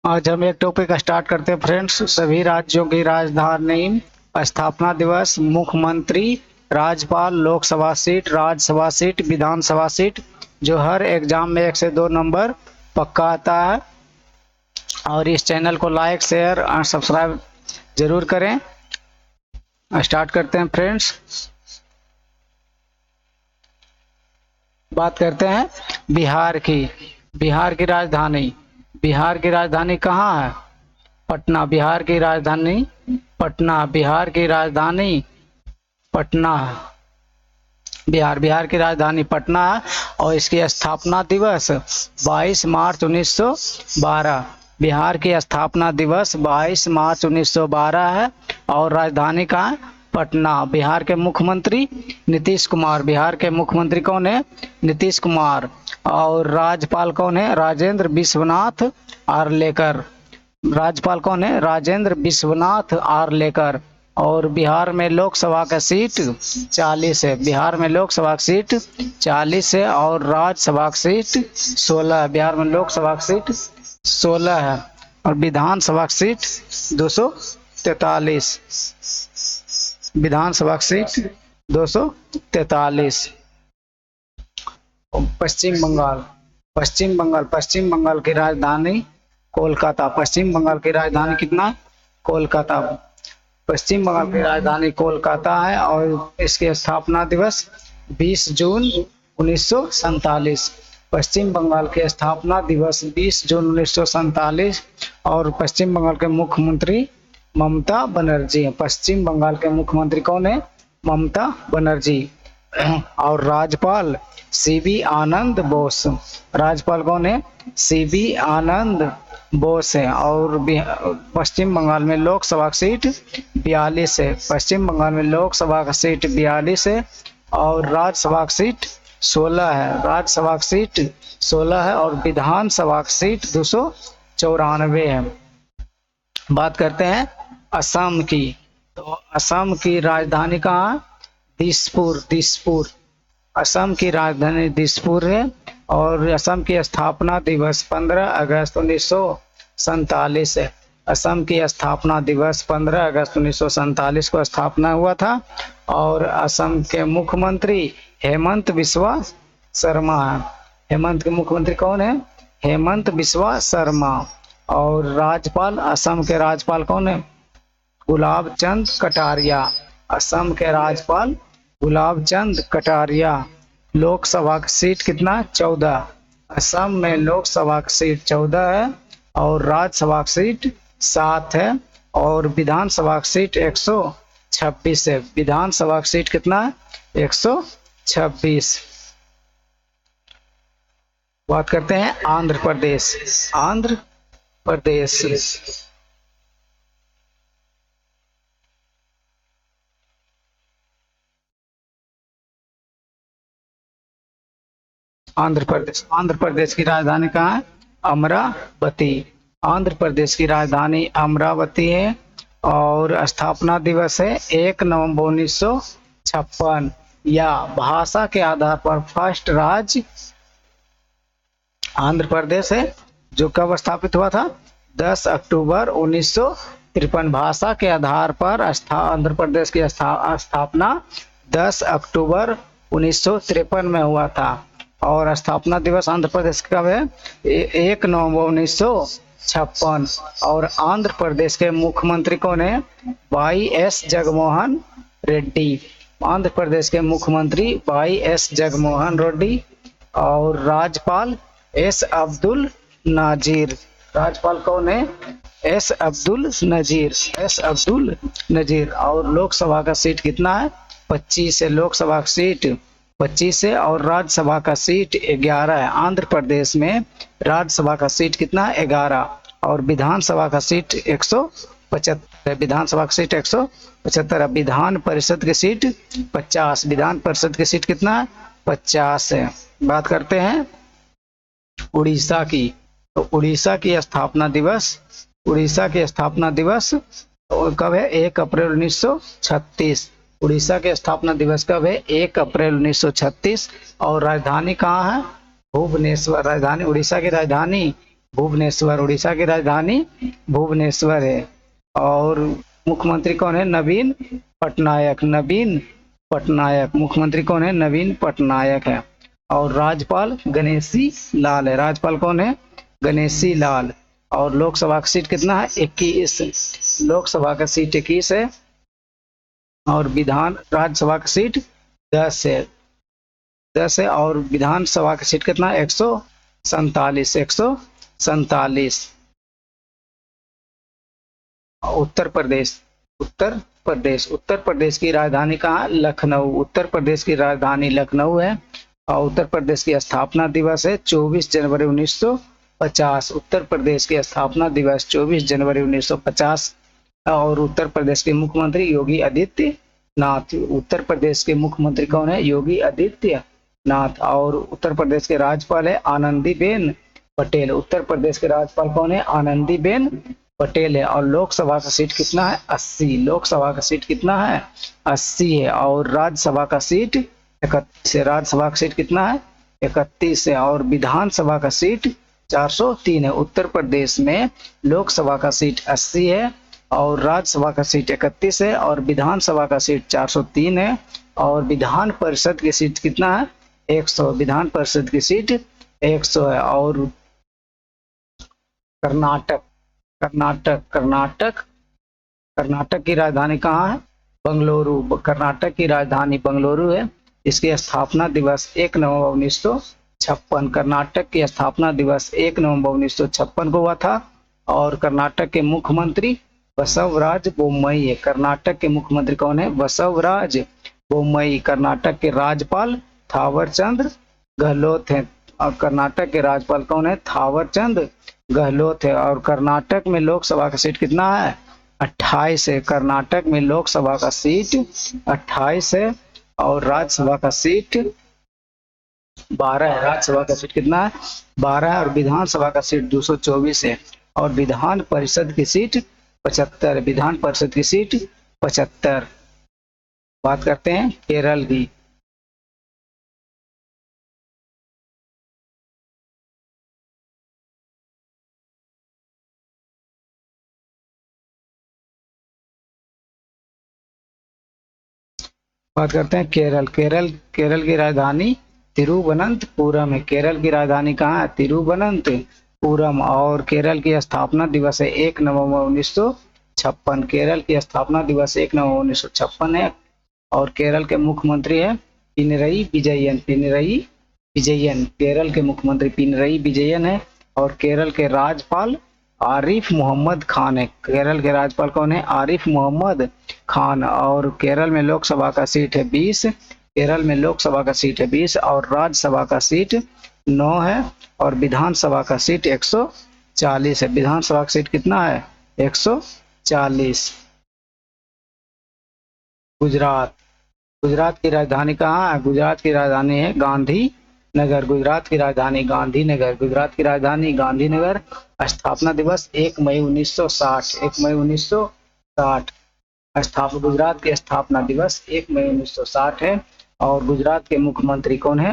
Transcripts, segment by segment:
आज हम एक टॉपिक स्टार्ट करते हैं फ्रेंड्स। सभी राज्यों की राजधानी, स्थापना दिवस, मुख्यमंत्री, राज्यपाल, लोकसभा सीट, राज्यसभा सीट, विधानसभा सीट, जो हर एग्जाम में 1 से 2 नंबर पक्का आता है। और इस चैनल को लाइक, शेयर और सब्सक्राइब जरूर करें। स्टार्ट करते हैं फ्रेंड्स। बात करते हैं बिहार की। बिहार की राजधानी, बिहार की राजधानी कहाँ है? पटना। बिहार की राजधानी पटना। बिहार की राजधानी पटना है। बिहार की राजधानी पटना है। और इसकी स्थापना दिवस 22 मार्च 1912। बिहार की स्थापना दिवस 22 मार्च 1912 है। और राजधानी कहाँ है? पटना। बिहार के मुख्यमंत्री नीतीश कुमार। बिहार के मुख्यमंत्री कौन है? नीतीश कुमार। और राज्यपाल कौन है? राजेंद्र विश्वनाथ आर्लेकर। राज्यपाल कौन है? राजेंद्र विश्वनाथ आर्लेकर। और बिहार में लोकसभा का सीट 40 है। बिहार में लोकसभा की सीट 40 है और राज्यसभा की सीट 16 है। बिहार में लोकसभा की सीट 16 है और विधानसभा की सीट 243। विधानसभा की सीट 243। पश्चिम बंगाल। पश्चिम बंगाल की राजधानी कोलकाता। पश्चिम बंगाल की राजधानी कितना? कोलकाता। पश्चिम बंगाल की राजधानी कोलकाता है और इसकी स्थापना दिवस 20 जून 1947। पश्चिम बंगाल के स्थापना दिवस 20 जून 1947। और पश्चिम बंगाल के मुख्यमंत्री ममता बनर्जी हैं। पश्चिम बंगाल के मुख्यमंत्री कौन है? ममता बनर्जी। और राज्यपाल सीवी आनंद बोस। राज्यपाल कौन है? सीवी आनंद बोस है। और पश्चिम बंगाल में लोकसभा सीट 42 है। पश्चिम बंगाल में लोकसभा का सीट 42 है और राज्यसभा की सीट 16 है। राज्यसभा की सीट 16 है और विधानसभा की सीट 294 है। बात करते हैं असम की। तो असम की राजधानी कहाँ? दिसपुर। दिसपुर। असम की राजधानी दिसपुर है और असम की स्थापना दिवस 15 अगस्त 1947 है। असम की स्थापना दिवस 15 अगस्त 1947 को स्थापना हुआ था। और असम के मुख्यमंत्री हेमंत बिस्वा शर्मा है। हेमंत के मुख्यमंत्री कौन है? हेमंत बिस्वा शर्मा। और राज्यपाल, असम के राज्यपाल कौन है? गुलाब चंद कटारिया। असम के राज्यपाल गुलाब चंद कटारिया। लोकसभा की सीट कितना? 14। असम में लोकसभा की सीट 14 है और राज्यसभा की सीट 7 है और विधानसभा की सीट 126 है। विधानसभा की सीट कितना है? 126। बात करते हैं आंध्र प्रदेश। आंध्र प्रदेश। आंध्र प्रदेश। आंध्र प्रदेश की राजधानी कहाँ है? अमरावती। आंध्र प्रदेश की राजधानी अमरावती है और स्थापना दिवस है 1 नवंबर 1956। या भाषा के आधार पर फर्स्ट राज्य आंध्र प्रदेश है जो कब स्थापित हुआ था? 10 अक्टूबर 1953। भाषा के आधार पर आंध्र प्रदेश की स्थापना 10 अक्टूबर 1953 में हुआ था। और स्थापना दिवस आंध्र प्रदेश कब है? 1 नवंबर 1956। और आंध्र प्रदेश के मुख्यमंत्री कौन है? Y S Jaganmohan Reddy. आंध्र प्रदेश के मुख्यमंत्री वाई एस जगमोहन रेड्डी। और राज्यपाल एस अब्दुल नाजिर। राज्यपाल कौन है? एस अब्दुल नजीर। एस अब्दुल नजीर। और लोकसभा का सीट कितना है? 25 है। लोकसभा की सीट 25 है और राज्यसभा का सीट 11 है। आंध्र प्रदेश में राज्यसभा का सीट कितना है? 11। और विधानसभा का सीट 175 है। विधानसभा की सीट 175 है। विधान परिषद की सीट 50। विधान परिषद की सीट कितना है? 50 है। बात करते हैं उड़ीसा की। तो उड़ीसा की स्थापना दिवस, उड़ीसा की स्थापना दिवस कब है? 1 अप्रैल 1936। उड़ीसा के स्थापना दिवस कब है? 1 अप्रैल 1936। और राजधानी कहाँ है? भुवनेश्वर। राजधानी, उड़ीसा की राजधानी भुवनेश्वर, उड़ीसा की राजधानी भुवनेश्वर है। और मुख्यमंत्री कौन है? नवीन पटनायक, नवीन पटनायक। मुख्यमंत्री कौन है? नवीन पटनायक है। और राज्यपाल गणेशी लाल है। राज्यपाल कौन है? गणेशी लाल। और लोकसभा का सीट कितना है? 21। लोकसभा का सीट 21 है। और विधान राज्यसभा का सीट 10 है, 10 है। और विधानसभा का सीट कितना? 147, 147। उत्तर प्रदेश, उत्तर प्रदेश, उत्तर प्रदेश की राजधानी कहाँ है? लखनऊ। उत्तर प्रदेश की राजधानी लखनऊ है। और उत्तर प्रदेश की स्थापना दिवस है 24 जनवरी 1950। उत्तर प्रदेश की स्थापना दिवस 24 जनवरी 1950। और उत्तर प्रदेश के मुख्यमंत्री योगी आदित्यनाथ। उत्तर प्रदेश के मुख्यमंत्री कौन है? योगी आदित्यनाथ। और उत्तर प्रदेश के राज्यपाल है आनंदीबेन पटेल। उत्तर प्रदेश के राज्यपाल कौन है? आनंदीबेन पटेल है। और लोकसभा का सीट कितना है? 80। लोकसभा का सीट कितना है? 80 है। और राज्यसभा का सीट 31 है। राज्यसभा का सीट कितना है? 31 है। और विधानसभा का सीट 403 है। उत्तर प्रदेश में लोकसभा का सीट 80 है और राज्यसभा का सीट 31 है और विधानसभा का सीट 403 है। और विधान परिषद की सीट कितना है? 100। विधान परिषद की सीट 100 है। और कर्नाटक, कर्नाटक, कर्नाटक, कर्नाटक की राजधानी कहाँ है? बंगलुरु। कर्नाटक की राजधानी बंगलुरु है। इसकी स्थापना दिवस 1 नवंबर 1956। कर्नाटक की स्थापना दिवस 1 नवंबर 1956 को हुआ था। और कर्नाटक के मुख्यमंत्री बसवराज बोम्मई है। कर्नाटक के मुख्यमंत्री कौन है? बसवराज बोम्मई। कर्नाटक के राज्यपाल थावरचंद गहलोत हैं। और कर्नाटक के राज्यपाल कौन है? थावरचंद गहलोत है। और कर्नाटक में लोकसभा का सीट कितना है? 28 है। कर्नाटक में लोकसभा का सीट 28 है और राज्यसभा का सीट 12 है। राज्यसभा का सीट कितना है? 12 है। और विधानसभा का सीट 224 है। और विधान परिषद की सीट 75। विधान परिषद की सीट 75। बात करते हैं केरल की। बात करते हैं केरल। केरल की राजधानी तिरुवनंतपुरम है। केरल की राजधानी कहाँ है? तिरुवनंतपुरम। और केरल की स्थापना दिवस है 1 नवंबर 1956। केरल की स्थापना दिवस 1 नवंबर 1956 है। और केरल के मुख्यमंत्री है पिनरई विजयन। पिनरई विजयन केरल के मुख्यमंत्री पिनरई विजयन है। और केरल के राज्यपाल आरिफ मोहम्मद खान है। केरल के राज्यपाल कौन है? आरिफ मोहम्मद खान। और केरल में लोकसभा का सीट है 20। केरल में लोकसभा का सीट है 20 और राज्यसभा का सीट 9 है। और विधानसभा का सीट 140 है। विधानसभा का सीट कितना है? 140। गुजरात। गुजरात की राजधानी कहाँ है? गुजरात की राजधानी है गांधीनगर। गुजरात की राजधानी गांधीनगर। गुजरात की राजधानी गांधीनगर। स्थापना दिवस 1 मई 1960। 1 मई 1960 गुजरात की स्थापना दिवस 1 मई 1960 है। और गुजरात के मुख्यमंत्री कौन है?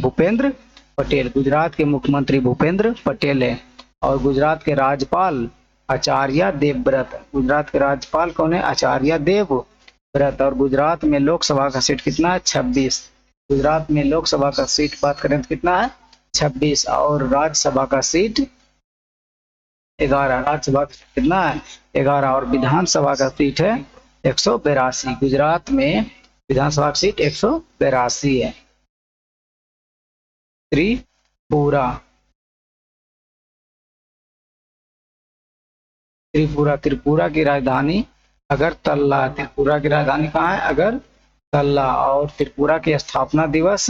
भूपेंद्र पटेल। गुजरात के मुख्यमंत्री भूपेंद्र पटेल है। और गुजरात के राज्यपाल आचार्य देवव्रत। गुजरात के राज्यपाल कौन है? आचार्य देवव्रत। और गुजरात में लोकसभा का सीट कितना है? 26। गुजरात में लोकसभा का सीट बात करें तो कितना है? 26। और राज्यसभा का सीट 11। राज्यसभा का सीट कितना है? 11। और विधानसभा का सीट है 182। गुजरात में विधानसभा की सीट 182 है। त्रिपुरा। त्रिपुरा, त्रिपुरा की राजधानी अगरतला। त्रिपुरा की राजधानी कहाँ है? अगरतला। और त्रिपुरा की स्थापना दिवस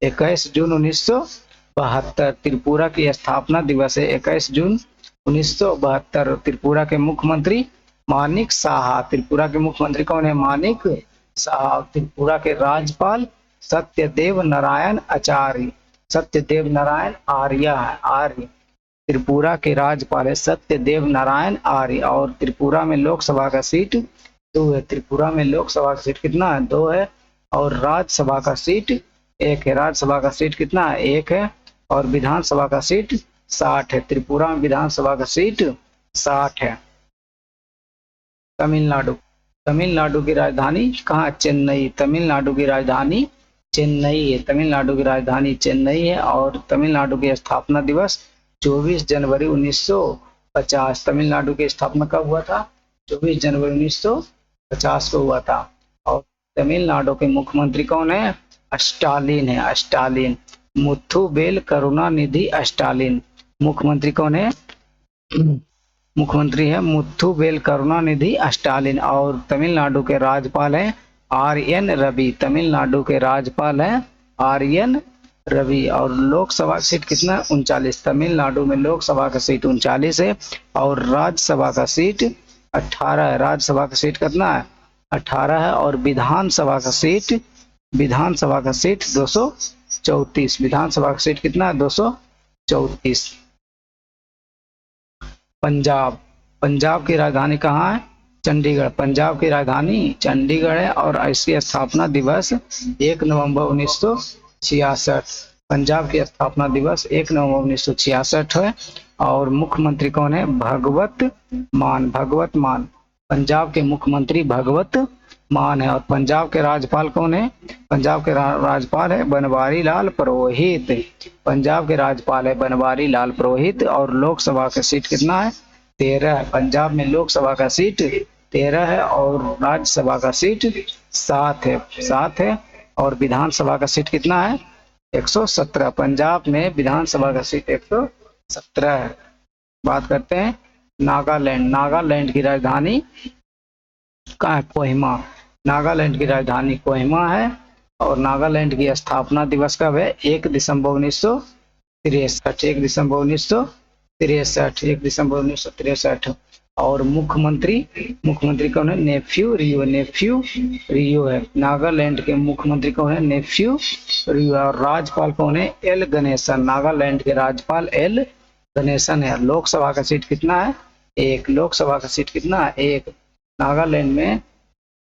21 जून 1972। त्रिपुरा की स्थापना दिवस है 21 जून 1972। त्रिपुरा के मुख्यमंत्री मानिक साहा। त्रिपुरा के मुख्यमंत्री कौन है? मानिक साहा। त्रिपुरा के राज्यपाल सत्यदेव नारायण आचार्य। सत्यदेव नारायण आर्य है। आर्य त्रिपुरा के राज्यपाल है सत्यदेव नारायण आर्य। और त्रिपुरा में लोकसभा का सीट 2 है। त्रिपुरा में लोकसभा का सीट कितना है? 2 है। और राज्यसभा का सीट 1 है। राज्यसभा का सीट कितना है? 1 है। और विधानसभा का सीट 60 है। त्रिपुरा में विधानसभा का सीट 60 है। तमिलनाडु, तमिलनाडु की राजधानी कहाँ? चेन्नई। तमिलनाडु की राजधानी चेन्नई है। तमिलनाडु की राजधानी चेन्नई है। और तमिलनाडु की स्थापना दिवस 24 जनवरी 1950। तमिलनाडु की स्थापना कब हुआ था? 24 जनवरी 1950 को हुआ था। और तमिलनाडु के मुख्यमंत्री कौन है? स्टालिन है, स्टालिन। मुथुवेल करुणानिधि स्टालिन। मुख्यमंत्री कौन है? मुख्यमंत्री है मुथुवेल करुणानिधि स्टालिन। और तमिलनाडु के राज्यपाल हैं RN रवि। तमिलनाडु के राज्यपाल हैं RN रवि। और लोकसभा सीट कितना? 39। तमिलनाडु में लोकसभा का सीट 39 है और राज्यसभा का सीट 18 है। राज्यसभा का सीट कितना है? 18 है। और विधानसभा का सीट 234। विधानसभा का सीट कितना है? 234। पंजाब, पंजाब की राजधानी कहाँ है? चंडीगढ़। पंजाब की राजधानी चंडीगढ़ है और इसकी स्थापना दिवस 1 नवंबर 1966। पंजाब की स्थापना दिवस 1 नवंबर 1966 है। और मुख्यमंत्री कौन है? भगवत मान। भगवत मान। पंजाब के मुख्यमंत्री भगवत मान है। और पंजाब के राज्यपाल कौन है? पंजाब के राज्यपाल है बनवारी लाल पुरोहित। पंजाब के राज्यपाल है बनवारी लाल पुरोहित। और लोकसभा का सीट कितना है? 13 है। पंजाब में लोकसभा का सीट 13 है और राज्यसभा का सीट 7 है। और विधानसभा का सीट कितना है? 117। पंजाब में विधानसभा का सीट 117 है। बात करते हैं नागालैंड। नागालैंड की राजधानी कहाँ है? कोहिमा। नागालैंड की राजधानी कोहिमा है। और नागालैंड की स्थापना दिवस कब है? 1 दिसंबर 1963। 1 दिसंबर 1963। 1 दिसंबर 1963। और मुख्यमंत्री कौन है? नेफ्यू रियो। नेफ्यू रियो है। नागालैंड के मुख्यमंत्री कौन है? नेफ्यू रियो। और राज्यपाल कौन है? एल गणेशन। नागालैंड के राज्यपाल एल गणेशन है। लोकसभा का सीट कितना है? 1। लोकसभा का सीट कितना है? 1। नागालैंड में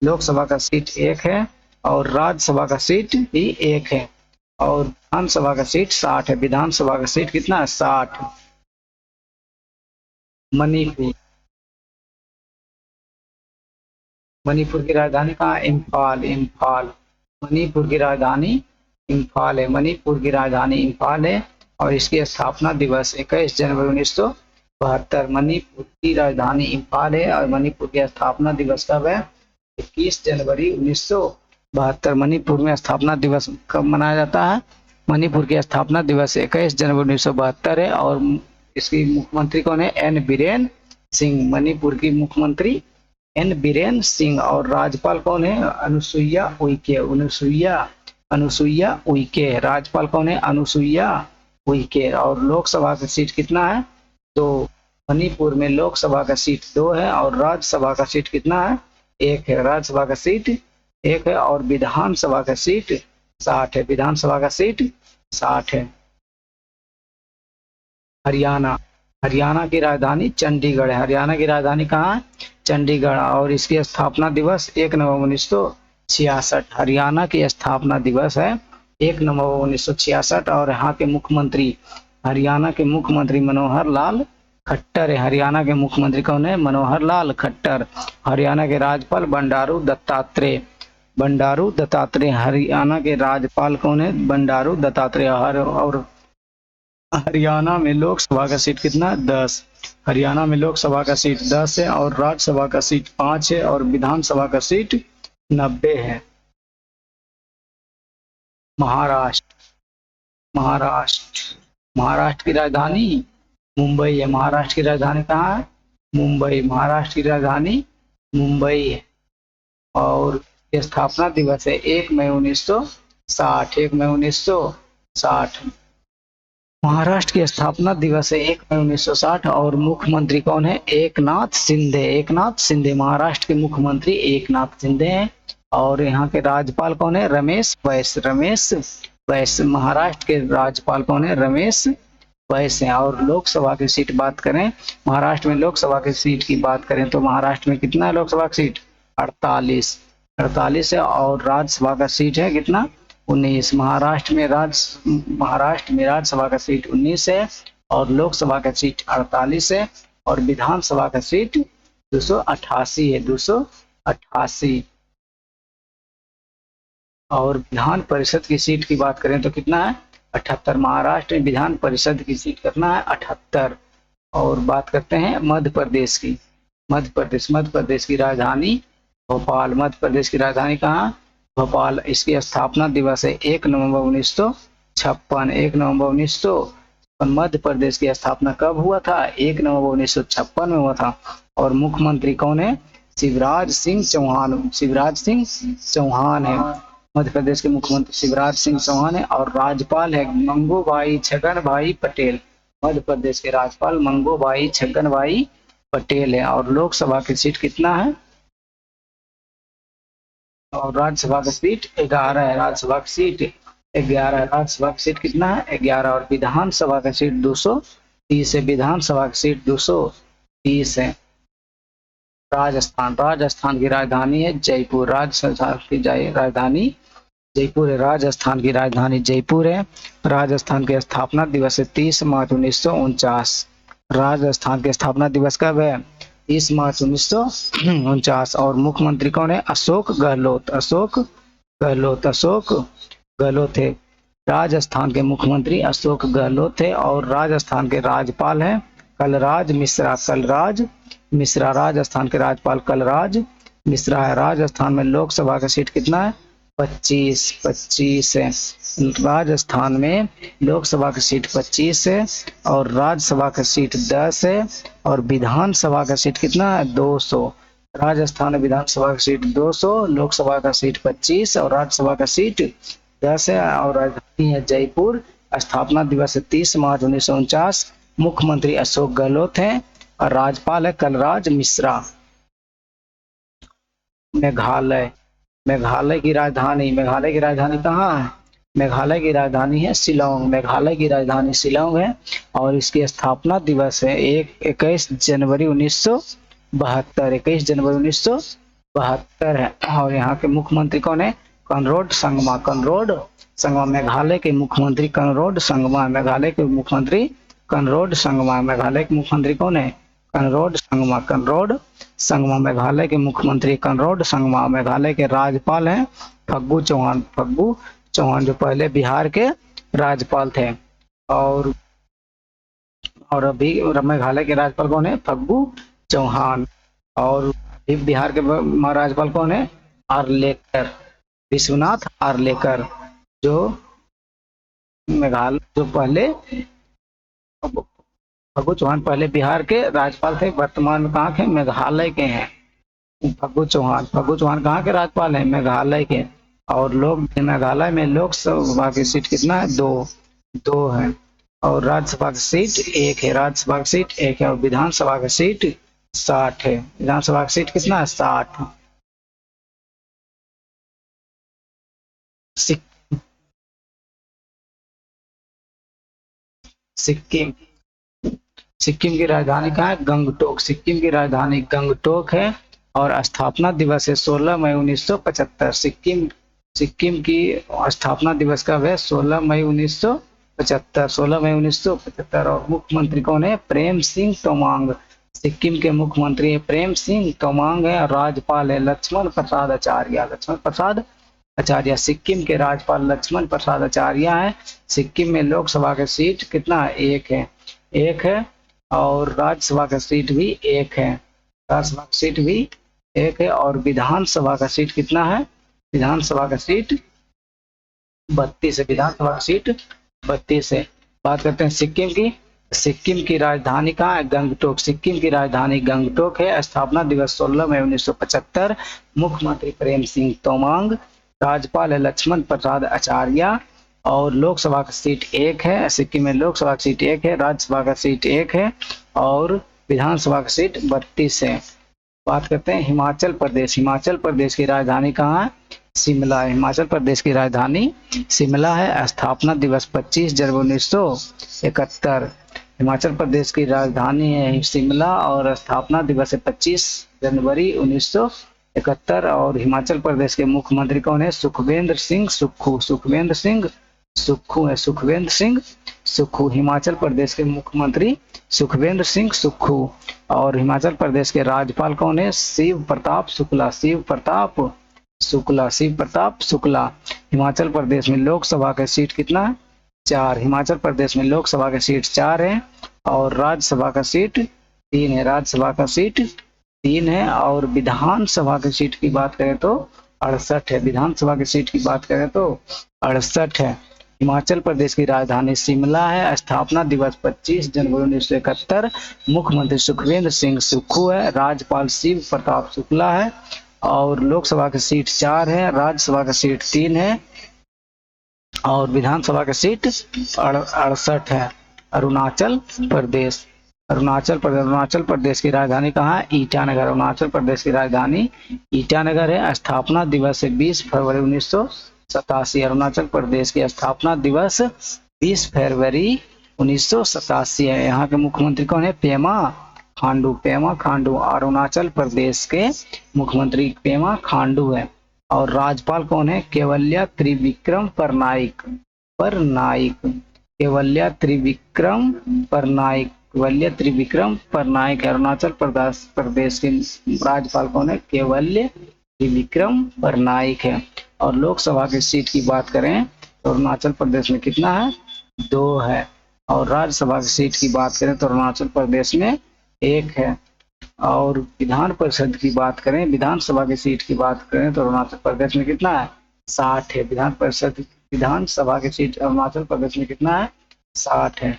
लोकसभा का सीट 1 है और राज्यसभा का सीट भी 1 है। और विधानसभा का सीट 60 है। विधानसभा का सीट कितना है? 60। मणिपुर, मणिपुर की राजधानी कहाँ है? इम्फाल। इम्फाल। मणिपुर की राजधानी इम्फाल है। मणिपुर की राजधानी इम्फाल है और इसकी स्थापना दिवस 21 जनवरी 1972। मणिपुर की राजधानी इम्फाल है और मणिपुर की स्थापना दिवस कब है? 21 जनवरी 1972। मणिपुर में स्थापना दिवस कब मनाया जाता है? मणिपुर की स्थापना दिवस 21 जनवरी 1972 है। और इसकी मुख्यमंत्री कौन है? एन बीरेन सिंह। मणिपुर की मुख्यमंत्री एन बीरेन सिंह। और राज्यपाल कौन है? अनुसुईया उइके। अनुसुईया उइके। राज्यपाल कौन है? अनुसुईया उइके। और लोकसभा का सीट कितना है? 2। मणिपुर में लोकसभा का सीट 2 है और राज्यसभा का सीट कितना है? 1 है। राज्यसभा का सीट 1 है और विधानसभा का सीट 60 है। विधानसभा का सीट 60 है। हरियाणा, हरियाणा की राजधानी चंडीगढ़ है। हरियाणा की राजधानी कहाँ है? चंडीगढ़। और इसकी स्थापना दिवस 1 नवंबर 1966। हरियाणा की स्थापना दिवस है 1 नवंबर 1966। और यहाँ के मुख्यमंत्री, हरियाणा के मुख्यमंत्री मनोहर लाल खट्टर है। हरियाणा के मुख्यमंत्री कौन है? मनोहर लाल खट्टर। हरियाणा के राज्यपाल बंडारू दत्तात्रेय। बंडारू दत्तात्रेय। हरियाणा के राज्यपाल कौन है? बंडारू दत्तात्रेय। और हरियाणा में लोकसभा का सीट कितना? 10। हरियाणा में लोकसभा का सीट 10 है और राज्यसभा का सीट 5 है और विधानसभा का सीट 90 है। महाराष्ट्र, महाराष्ट्र, महाराष्ट्र की राजधानी मुंबई है। महाराष्ट्र की राजधानी कहाँ है? मुंबई। महाराष्ट्र की राजधानी मुंबई है। और स्थापना दिवस है 1 मई 1960। 1 मई 1960 महाराष्ट्र की स्थापना दिवस है 1 मई 1960। और मुख्यमंत्री कौन है? एकनाथ शिंदे। एकनाथ शिंदे। महाराष्ट्र के मुख्यमंत्री एकनाथ शिंदे हैं। और यहाँ के राज्यपाल कौन है? रमेश बैस। रमेश बैस। महाराष्ट्र के राज्यपाल कौन है? रमेश बैस हैं। और लोकसभा की सीट बात करें, महाराष्ट्र में लोकसभा की सीट की बात करें तो महाराष्ट्र में कितना है लोकसभा की सीट? 48 है। और राज्यसभा का सीट है कितना? 19। महाराष्ट्र में राज्यसभा का सीट 19 है और लोकसभा का सीट 48 है और विधानसभा का सीट 288 है, 288। और विधान परिषद की सीट की बात करें तो कितना है, 78। महाराष्ट्र में विधान परिषद की सीट कितना है, 78। और बात करते हैं मध्य प्रदेश की। मध्य प्रदेश की राजधानी भोपाल। मध्य प्रदेश की राजधानी कहाँ, भोपाल। इसकी स्थापना दिवस है 1 नवंबर 1956। 1 नवंबर 1956 मध्य प्रदेश की स्थापना कब हुआ था, 1 नवंबर 1956 में हुआ था। और मुख्यमंत्री कौन है, शिवराज सिंह चौहान। शिवराज सिंह चौहान है मध्य प्रदेश के मुख्यमंत्री, शिवराज सिंह चौहान है। और राज्यपाल है मंगूभाई छगन भाई पटेल। मध्य प्रदेश के राज्यपाल मंगूभाई छगन भाई पटेल है। और लोकसभा की सीट कितना है, और राज्यसभा का सीट 11 है। राज्यसभा की सीट 11 है। राज्यसभा की सीट कितना है, 11। और विधानसभा का सीट 230 है। विधानसभा की सीट 230 है। राजस्थान। राजस्थान की राजधानी है जयपुर। राजस्थान की राजधानी जयपुर है। राजस्थान की राजधानी जयपुर है। राजस्थान के स्थापना दिवस है 30 मार्च 1949। राजस्थान के स्थापना दिवस कब है, 30 मार्च 1949। और मुख्यमंत्री कौन है, अशोक गहलोत। अशोक गहलोत। अशोक गहलोत है राजस्थान के मुख्यमंत्री, अशोक गहलोत है। और राजस्थान के राज्यपाल हैं कलराज मिश्रा। कलराज मिश्रा राजस्थान के राज्यपाल कलराज मिश्रा है। राजस्थान में लोकसभा का सीट कितना है, 25 है। राजस्थान में लोकसभा की सीट 25 है और राज्यसभा का सीट 10 है। और विधानसभा का सीट कितना है, 200। राजस्थान में विधानसभा का सीट 200, लोकसभा का सीट 25 और राज्यसभा का सीट 10 है। और राजधानी है जयपुर। स्थापना दिवस है 30 मार्च 1949। मुख्यमंत्री अशोक गहलोत हैं और राज्यपाल है कलराज मिश्रा। मेघालय। मेघालय की राजधानी कहाँ है, मेघालय की राजधानी है शिलोंग। मेघालय की राजधानी शिलोंग है और इसकी स्थापना दिवस है 21 जनवरी 1972। 21 जनवरी 1972 है। और यहाँ के मुख्यमंत्री कौन है, कनराड संगमा। कनराड संगमा मेघालय के मुख्यमंत्री, कनराड संगमा मेघालय के मुख्यमंत्री, कनराड संगमा। मेघालय के मुख्यमंत्री कौन है, कनराड संगमा। कनराड संगमा मेघालय के मुख्यमंत्री, कनराड संगमा। मेघालय के राज्यपाल हैं फग्गू चौहान। फग्गू चौहान जो पहले बिहार के राज्यपाल थे। और अभी मेघालय के राज्यपाल कौन है, फग्गू चौहान। और बिहार के राज्यपाल कौन है, आर्लेकर, विश्वनाथ आर्लेकर। जो मेघालय जो पहले फग्गू चौहान पहले बिहार के राज्यपाल थे, वर्तमान में कहाँ के, मेघालय के हैं फग्गू चौहान। फग्गू चौहान कहाँ के राज्यपाल हैं, मेघालय के। और मेघालय में लोकसभा की सीट कितना है, 2 है। और राज्यसभा की सीट 1 है। राज्यसभा की सीट 1 है। और विधानसभा की सीट 60 है। विधानसभा की सीट कितना है, 60। सिक्किम। सिक्किम की राजधानी कहाँ है, गंगटोक। सिक्किम की राजधानी गंगटोक है और स्थापना दिवस है 16 मई 1975। सिक्किम की स्थापना दिवस कब है, 16 मई 1975। 16 मई 1975। और मुख्यमंत्री कौन है, प्रेम सिंह तोमांग। सिक्किम के मुख्यमंत्री है प्रेम सिंह तोमांग है। और राज्यपाल है लक्ष्मण प्रसाद आचार्य। लक्ष्मण प्रसाद आचार्य। सिक्किम के राज्यपाल लक्ष्मण प्रसाद आचार्य है। सिक्किम में लोकसभा का सीट कितना है, 1 है। 1 है। और राज्यसभा का सीट भी 1 है। राज्यसभा का सीट भी 1 है। और विधानसभा का सीट कितना है, विधानसभा का सीट 32 है। विधानसभा की सीट 32 है। बात करते हैं सिक्किम की। सिक्किम की राजधानी कहाँ है, गंगटोक। सिक्किम की राजधानी गंगटोक है। स्थापना दिवस 16 मई 1975। मुख्यमंत्री प्रेम सिंह तोमांग। राज्यपाल है लक्ष्मण प्रसाद आचार्य। और लोकसभा का सीट 1 है। सिक्किम में लोकसभा की सीट 1 है, राज्यसभा का सीट 1 है और विधानसभा का सीट 32 है। बात करते हैं हिमाचल प्रदेश। हिमाचल प्रदेश की राजधानी कहाँ है, शिमला है। हिमाचल प्रदेश की राजधानी शिमला है। स्थापना दिवस 25 जनवरी 1971। हिमाचल प्रदेश की राजधानी है शिमला और स्थापना दिवस है 25 जनवरी 1971। और हिमाचल प्रदेश के मुख्यमंत्री कौन है, सुखविंदर सिंह सुक्खू। सुखविंदर सिंह सुक्खू है। सुखविंदर सिंह सुक्खू। हिमाचल प्रदेश के मुख्यमंत्री सुखविंदर सिंह सुक्खू। और हिमाचल प्रदेश के राज्यपाल कौन है? शिव प्रताप शुक्ला। शिव प्रताप शुक्ला। शिव प्रताप शुक्ला। हिमाचल प्रदेश में लोकसभा का सीट कितना है? 4। हिमाचल प्रदेश में लोकसभा का सीट 4 है और राज्यसभा का सीट 3 है। राज्यसभा का सीट 3 है और विधानसभा की सीट की बात करें तो 68 है। विधानसभा की सीट की बात करें तो 68 है। हिमाचल प्रदेश की राजधानी शिमला है। स्थापना दिवस 25 जनवरी 1971। मुख्यमंत्री सुखविंदर सिंह सुक्खू है। राज्यपाल शिव प्रताप शुक्ला है और लोकसभा की सीट 4 है, राज्यसभा का सीट 3 है और विधानसभा का सीट 68 है। अरुणाचल प्रदेश। अरुणाचल प्रदेश की राजधानी कहाँ है? ईटानगर। अरुणाचल प्रदेश की राजधानी ईटानगर है। स्थापना दिवस है 20 फरवरी 1987। अरुणाचल प्रदेश की स्थापना दिवस 20 फरवरी 1987 है। यहाँ के मुख्यमंत्री कौन है? पेमा खांडू। पेमा खांडू अरुणाचल प्रदेश के मुख्यमंत्री पेमा खांडू है। और राज्यपाल कौन है? केवल्या त्रिविक्रम परनाइक। केवल्या त्रिविक्रम परनाइक। केवल्य त्रिविक्रम परनाइक है। अरुणाचल प्रदेश के राज्यपाल कौन है? केवल्य त्रिविक्रम परनाइक है। और लोकसभा की सीट की बात करें तो अरुणाचल प्रदेश में कितना है? 2 है। और राज्यसभा की सीट की बात करें तो अरुणाचल प्रदेश में 1 है। और विधान परिषद की बात करें, विधानसभा की सीट की बात करें तो अरुणाचल प्रदेश में कितना है? 60 है। विधानसभा की सीट अरुणाचल प्रदेश में कितना है? 60 है।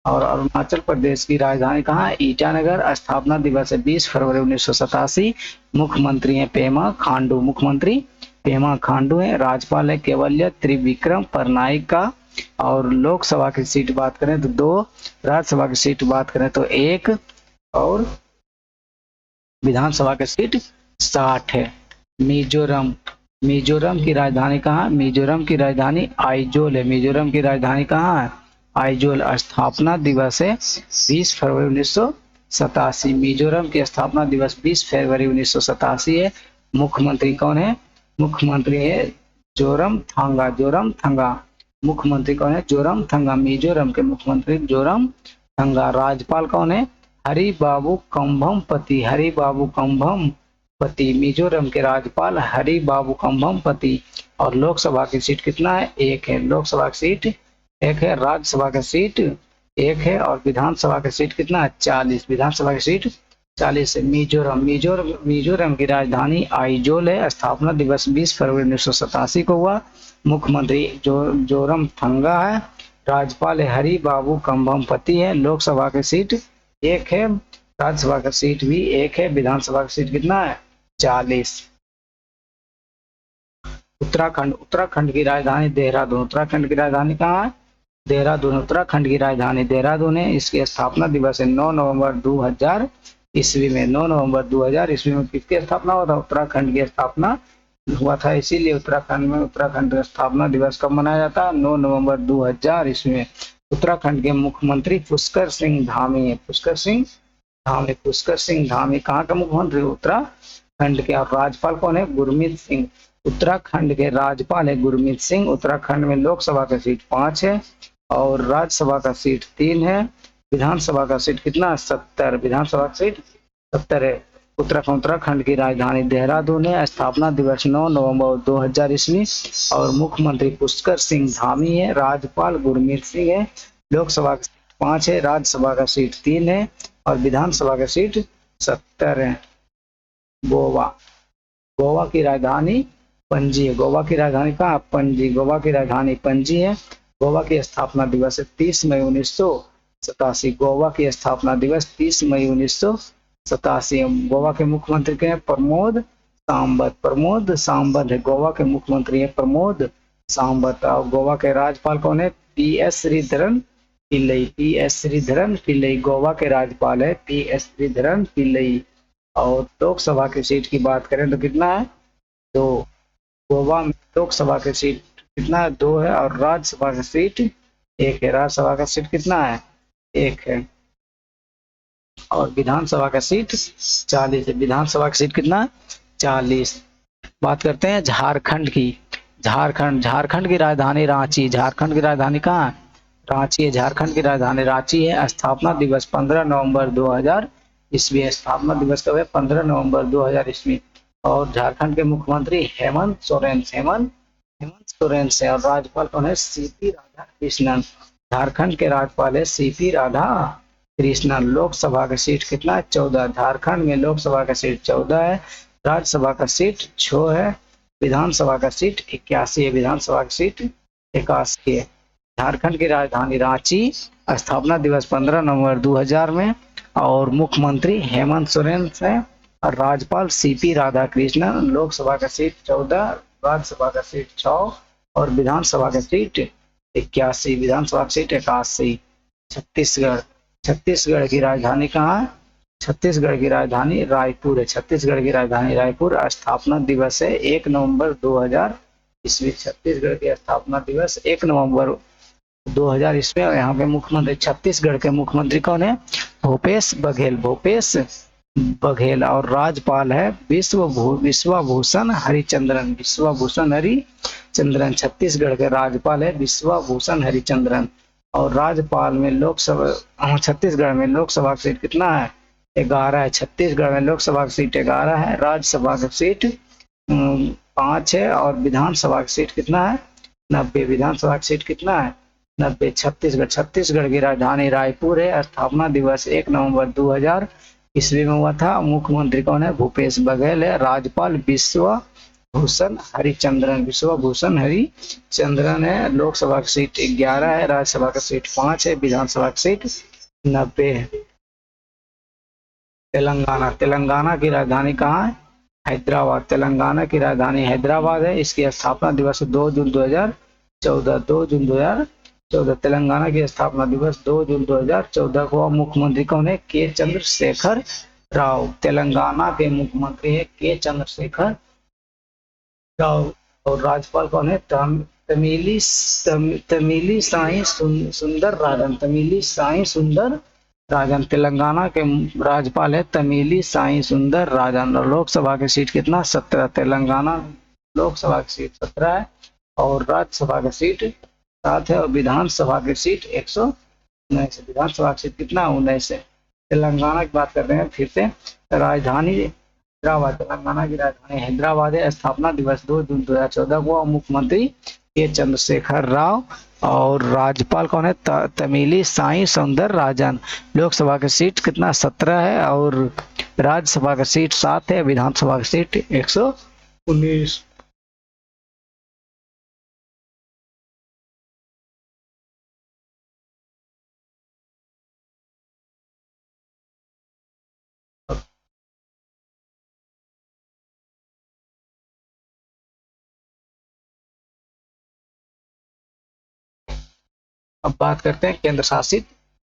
और अरुणाचल प्रदेश की राजधानी कहाँ है? ईटानगर। स्थापना दिवस है 20 फरवरी 1987। मुख्यमंत्री है पेमा खांडू। मुख्यमंत्री पेमा खांडू है। राज्यपाल है केवल्य त्रिविक्रम परनाइक का। और लोकसभा की सीट बात करें तो 2, राज्यसभा की सीट बात करें तो 1 और विधानसभा की सीट 60 है। मिजोरम। मिजोरम की राजधानी कहाँ? मिजोरम की राजधानी आइजोल है। मिजोरम की राजधानी कहाँ है? आइजोल। स्थापना दिवस है 20 फरवरी 1987। मिजोरम की स्थापना दिवस 20 फरवरी 1987 है। मुख्यमंत्री कौन है? मुख्यमंत्री है जोरमथंगा। जोरमथंगा। मुख्यमंत्री कौन है? जोरमथंगा। मिजोरम के मुख्यमंत्री जोरमथंगा। राज्यपाल कौन है? हरिबाबू कंभमपति। हरिबाबू कंभमपति। मिजोरम के राज्यपाल हरिबाबू कंभमपति। और लोकसभा की सीट कितना है? 1 है। लोकसभा की सीट 1 है। राज्यसभा की सीट 1 है और विधानसभा की सीट कितना है? 40। विधानसभा की सीट 40 है। मिजोरम की राजधानी आइजोल है। स्थापना दिवस 20 फरवरी 1987 को हुआ। मुख्यमंत्री जोरमथंगा है। राज्यपाल हरिबाबू कंभमपति है। लोकसभा की सीट 1 है। राज्यसभा का सीट भी 1 है। विधानसभा का सीट कितना है? 40। उत्तराखंड। उत्तराखंड की राजधानी देहरादून। उत्तराखंड की राजधानी कहाँ है? देहरादून। उत्तराखंड की राजधानी देहरादून है। इसकी स्थापना दिवस है 9 नवंबर 2000 ईस्वी में। 9 नवंबर 2000 ईस्वी में किसकी स्थापना हुआ था? उत्तराखंड की स्थापना हुआ था। इसीलिए उत्तराखंड में उत्तराखंड स्थापना दिवस कब मनाया जाता है? 9 नवंबर 2000 ईस्वी में। उत्तराखंड के मुख्यमंत्री पुष्कर सिंह धामी है। पुष्कर सिंह धामी। पुष्कर सिंह धामी कहाँ का मुख्यमंत्री? उत्तराखंड के। और राज्यपाल कौन है? गुरमीत सिंह। उत्तराखंड के राज्यपाल है गुरमीत सिंह। उत्तराखंड में लोकसभा का सीट 5 है और राज्यसभा का सीट 3 है। विधानसभा का सीट कितना? 70। विधानसभा का सीट 70 है। उत्तराखंड की राजधानी देहरादून है। स्थापना दिवस 9 नवंबर 2000 ईस्वी और मुख्यमंत्री पुष्कर सिंह धामी है। राज्यपाल गुरमीत सिंह है। लोकसभा का सीट 5 है, राज्यसभा का सीट 3 है और विधानसभा का सीट 70 है। गोवा। गोवा की राजधानी पणजी है। गोवा की राजधानी कहाँ? पणजी। गोवा की राजधानी पणजी है। गोवा की स्थापना दिवस है 30 मई 1987। गोवा की स्थापना दिवस 30 मई 1987। गोवा के मुख्यमंत्री के हैं प्रमोद सावंत। प्रमोद सावंत है गोवा के मुख्यमंत्री है। प्रमोद सावंत। और गोवा के राज्यपाल कौन है? PS श्रीधरन पिल्लई। PS श्रीधरन पिल्लई गोवा के राज्यपाल है। PS श्रीधरन पिल्लई। और लोकसभा की सीट की बात करें तो कितना है? 2। गोवा में लोकसभा की सीट कितना है? 2 है और राज्यसभा की सीट 1 है। राज्यसभा का सीट कितना है? 1 है। और विधानसभा का सीट 40 है। विधानसभा की सीट कितना है? 40। बात करते हैं झारखंड की। झारखंड। झारखंड की राजधानी रांची। झारखंड की राजधानी कहाँ है? रांची है, झारखंड की राजधानी रांची है। स्थापना दिवस 15 नवंबर 2000 ईस्वी। स्थापना दिवस कब है? 15 नवंबर 2000 ईस्वी। और झारखंड के मुख्यमंत्री हेमंत सोरेन, हेमंत सोरेन से। और राज्यपाल कौन है? सीपी राधा कृष्णन। झारखंड के राज्यपाल है सीपी राधा कृष्णन। लोकसभा का सीट कितना है? 14। झारखंड में लोकसभा का सीट 14 है, राज्यसभा का सीट 6 है, विधानसभा का सीट 81 है, विधानसभा की सीट 81 है। झारखंड की राजधानी रांची। स्थापना दिवस 15 नवंबर 2000 में। और मुख्यमंत्री हेमंत सोरेन से। और राज्यपाल सीपी राधाकृष्णन। लोकसभा का सीट 14, राज्यसभा का सीट 6 और विधानसभा का सीट 81, विधानसभा की सीट 81। छत्तीसगढ़। छत्तीसगढ़ की राजधानी कहाँ है? छत्तीसगढ़ की राजधानी रायपुर है। छत्तीसगढ़ की राजधानी रायपुर। स्थापना दिवस है 1 नवंबर 2000 ईस्वी। छत्तीसगढ़ की स्थापना दिवस 1 नवंबर 2000 ईस्वी। यहाँ पे मुख्यमंत्री, छत्तीसगढ़ के मुख्यमंत्री कौन है? भूपेश बघेल, भूपेश बघेल। और राज्यपाल है विश्वभूषण हरिचंद्रन, विश्वभूषण हरिचंद्रन। छत्तीसगढ़ के राज्यपाल है विश्वभूषण हरिचंद्रन। और राज्यपाल में लोकसभा, छत्तीसगढ़ में लोकसभा की सीट कितना है? 11 है। छत्तीसगढ़ में लोकसभा की सीट 11 है, राज्यसभा की सीट 5 है और विधानसभा की सीट कितना है? 90। विधानसभा की सीट कितना है? 90। छत्तीसगढ़ की राजधानी रायपुर है। स्थापना दिवस 1 नवंबर 2000 ईस्वी में हुआ था। मुख्यमंत्री कौन है? भूपेश बघेल है। राज्यपाल विश्वभूषण हरिचंद्रन, विश्वभूषण हरिचंद्रन है। लोकसभा की सीट 11 है, राज्यसभा की सीट 5 है, विधानसभा की सीट 90 है। तेलंगाना। तेलंगाना की राजधानी कहाँ है? हैदराबाद। तेलंगाना की राजधानी हैदराबाद है। इसकी स्थापना दिवस 2 जून 2014, 2 जून 2014। तेलंगाना की स्थापना दिवस 2 जून 2014 को। मुख्यमंत्री कौन है? के चंद्रशेखर राव। तेलंगाना के मुख्यमंत्री है के चंद्रशेखर राव। और राज्यपाल कौन है? तमिली साई सुंदर राजन, तमिली साई सुंदर राजन। तेलंगाना के राज्यपाल है तमिली साई सुंदर राजन। और लोकसभा की सीट कितना? 17। तेलंगाना लोकसभा की सीट 17 है और राज्यसभा की सीट 7 है और विधानसभा की सीट 119 है। विधानसभा की सीट कितना? 19 है। तेलंगाना की बात करते हैं फिर से। राजधानी हैदराबाद। तेलंगाना की राजधानी हैदराबाद है। स्थापना दिवस 2 जून 2014 को। मुख्यमंत्री के चंद्रशेखर राव। और राज्यपाल कौन है? तमिली साई सुंदर राजन। लोकसभा की सीट कितना? 17 है और राज्यसभा की सीट 7 है, विधानसभा की सीट 119। अब बात करते हैं केंद्र शासित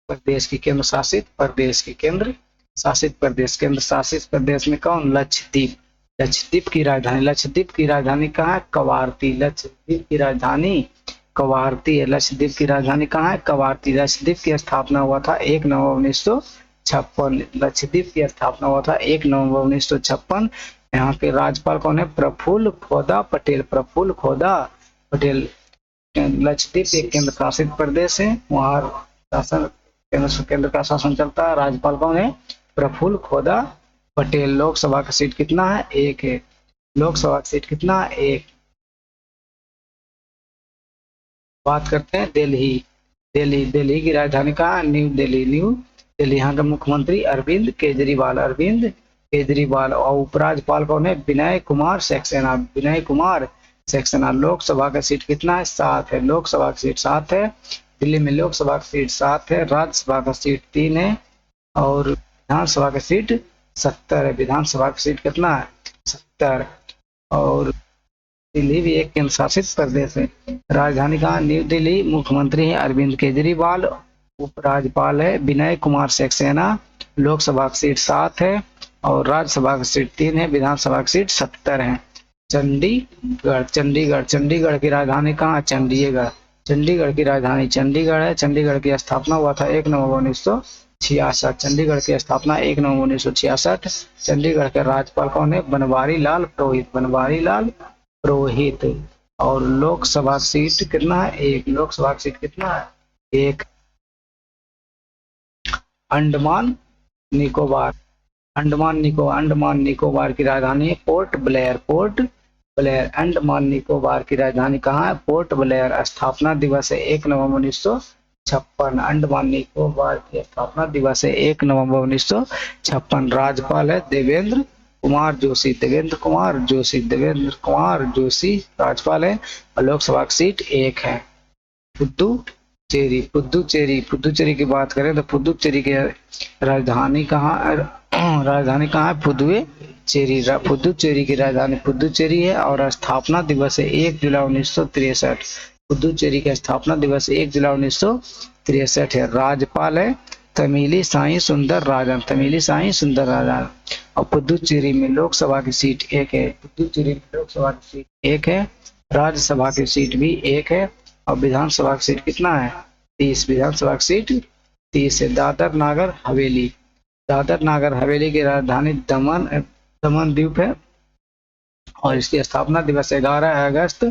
प्रदेश की। केंद्र शासित प्रदेश की। केंद्र शासित प्रदेश। केंद्र शासित प्रदेश में कौन? लक्षद्वीप। लक्षद्वीप की राजधानी, लक्षद्वीप की राजधानी कहाँ है? कवारती। लक्षद्वीप की राजधानी कवारती है। लक्षद्वीप की राजधानी कहाँ है? कवारती। लक्षद्वीप की स्थापना हुआ था 1 नवंबर 1956। लक्षद्वीप की स्थापना हुआ था 1 नवंबर 1956। यहाँ के राज्यपाल कौन है? प्रफुल्ल खोदा पटेल, प्रफुल्ल खोदा पटेल। लक्षद्वीप एक केंद्र शासित प्रदेश है, वहाँ शासन केंद्र का शासन चलता है। राज्यपाल कौन है? प्रफुल्ल खोदा पटेल। लोकसभा का सीट कितना है? 1 है। लोकसभा का सीट कितना है? 1। बात करते हैं दिल्ली। दिल्ली। दिल्ली की राजधानी कहाँ है? न्यू दिल्ली। न्यू दिल्ली। यहाँ का मुख्यमंत्री अरविंद केजरीवाल, अरविंद केजरीवाल। और उपराज्यपाल कौन है? विनय कुमार सक्सेना, विनय कुमार सक्सेना। लोकसभा का सीट कितना है? 7 है। लोकसभा की सीट 7 है। दिल्ली में लोकसभा की सीट 7 है, राज्यसभा का सीट 3 है और विधानसभा की सीट 70 है। विधानसभा की सीट कितना है? 70। और दिल्ली भी एक केंद्र शासित प्रदेश है। राजधानी कहाँ? न्यू दिल्ली। मुख्यमंत्री है अरविंद केजरीवाल। उपराज्यपाल है विनय कुमार सक्सेना। लोकसभा की सीट 7 है और राज्यसभा की सीट 3 है, विधानसभा की सीट 70 है। चंडीगढ़। चंडीगढ़। चंडीगढ़ की राजधानी कहाँ? चंडीगढ़। चंडीगढ़ की राजधानी चंडीगढ़ है। चंडीगढ़ की स्थापना हुआ था 1 नवंबर 1966। चंडीगढ़ की स्थापना 1 नवंबर 1966। चंडीगढ़ के राज्यपाल कौन है? बनवारी लाल पुरोहित, बनवारी लाल पुरोहित। और लोकसभा सीट कितना है? 1। लोकसभा सीट कितना है? एक। अंडमान निकोबार, अंडमान निकोबार की राजधानी है port Blair, port Blair. Andaman Nicobar की राजधानी कहाँ है? Port Blair. स्थापना दिवस है 1 नवंबर 1956। अंडमान निकोबार की स्थापना दिवस है 1 नवंबर 1956। राज्यपाल है देवेंद्र कुमार जोशी, देवेंद्र कुमार जोशी, देवेंद्र कुमार जोशी राज्यपाल है। और लोकसभा की सीट 1 है। पुदुचेरी, पुदुचेरी की बात करें तो पुदुचेरी की राजधानी कहाँ, राजधानी कहाँ है? पुदुचेरी। पुदुचेरी की राजधानी पुदुचेरी है और स्थापना दिवस है 1 जुलाई 1963। पुदुचेरी का स्थापना दिवस 1 जुलाई 1963 है। राज्यपाल है तमिली साई सुंदर राजन, तमिली साई सुंदर राजन। और पुदुचेरी में लोकसभा की सीट 1 है, पुदुचेरी में लोकसभा की सीट 1 है। राज्यसभा की सीट भी 1 है। और विधानसभा की सीट कितना है? 30। विधानसभा की सीट 30 है। दादर नागर हवेली, दादर नागर हवेली की राजधानी दमन, दमन द्वीप है। और इसकी स्थापना दिवस 11 अगस्त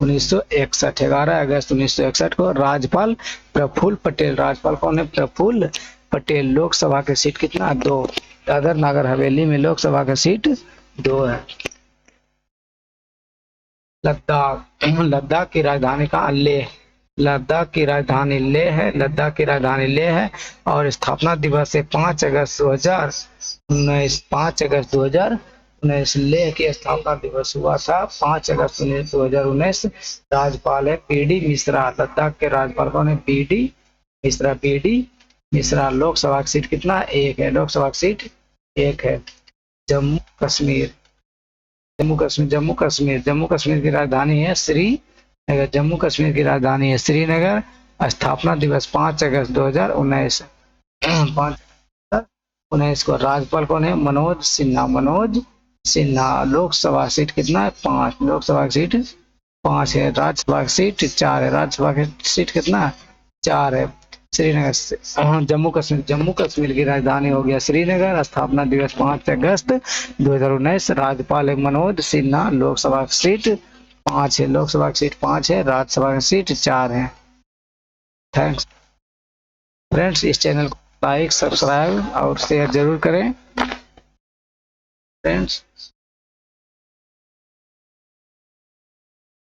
1961, 11 अगस्त 1961 को। राज्यपाल प्रफुल्ल पटेल, राज्यपाल कौन है? प्रफुल्ल पटेल। लोकसभा की सीट कितना? 2। दादर नागर हवेली में लोकसभा की सीट 2 है। लद्दाख, लद्दाख की राजधानी का लेह, लद्दाख की राजधानी लेह है, लद्दाख की राजधानी लेह है। और स्थापना दिवस है 5 अगस्त 2019, 5 अगस्त 2019। लेह की स्थापना दिवस हुआ था 5 अगस्त 2019। राज्यपाल है पीडी मिश्रा, लद्दाख के राज्यपाल कौन है? P D Mishra, P D Mishra. लोकसभा की सीट कितना? 1 है, लोकसभा की सीट 1 है। जम्मू कश्मीर, जम्मू कश्मीर की राजधानी है श्रीनगर, जम्मू कश्मीर की राजधानी है श्रीनगर। स्थापना दिवस 5 अगस्त 2019, 5 19 को। राज्यपाल कौन है? मनोज सिन्हा, मनोज सिन्हा। लोकसभा सीट कितना है? 5, लोकसभा की सीट 5 है। राज्यसभा की सीट 4 है, राज्यसभा की सीट कितना? 4 है। श्रीनगर से जम्मू कश्मीर की राजधानी हो गया श्रीनगर। स्थापना दिवस 5 अगस्त 2019। राज्यपाल है मनोज सिन्हा। लोकसभा की सीट 5 है, लोकसभा की सीट 5 है। राज्यसभा की सीट 4 है। थैंक्स फ्रेंड्स, इस चैनल को लाइक सब्सक्राइब और शेयर जरूर करें फ्रेंड्स।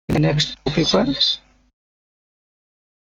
नेक्स्ट टॉपिक पर